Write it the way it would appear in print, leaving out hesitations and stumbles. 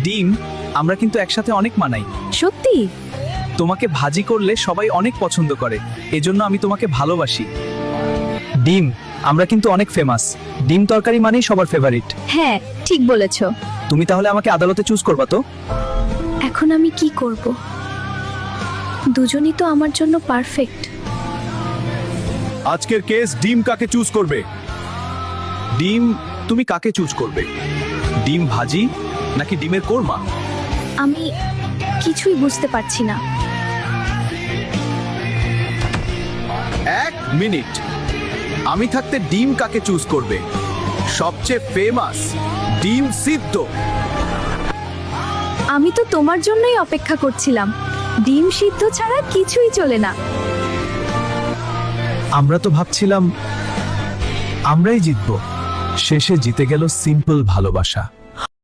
ডিম আমরা কিন্তু একসাথে অনেক মানাই। সত্যি? তোমাকে ভাজি করলে সবাই অনেক পছন্দ করে, এজন্য আমি তোমাকে ভালোবাসি। ডিম আমরা কিন্তু অনেক ফেমাস। ডিম তরকারি মানেই সবার ফেভারিট। হ্যাঁ, ঠিক বলেছো। তুমি তাহলে আমাকে আদালতে চুজ করবা তো? এখন আমি কি করব? দুজনই তো আমার জন্য পারফেক্ট। আজকের কেস ডিম কাকে চুজ করবে? ডিম তুমি কাকে চুজ করবে? ডিম ভাজি নাকি ডিমের কোরমা? আমি কিছুই বুঝতে পারছি না। 1 মিনিট। আমি থাকতে ডিম কাকে চুজ করবে? সবচেয়ে ফেমাস ডিম সিদ্ধ। আমি তো তোমার জন্যই অপেক্ষা করছিলাম। ডিম সিদ্ধ ছাড়া কিছুই চলে না। আমরা তো ভাবছিলাম আমরাই জিতবো, শেষে জিতে গেল সিম্পল ভালোবাসা।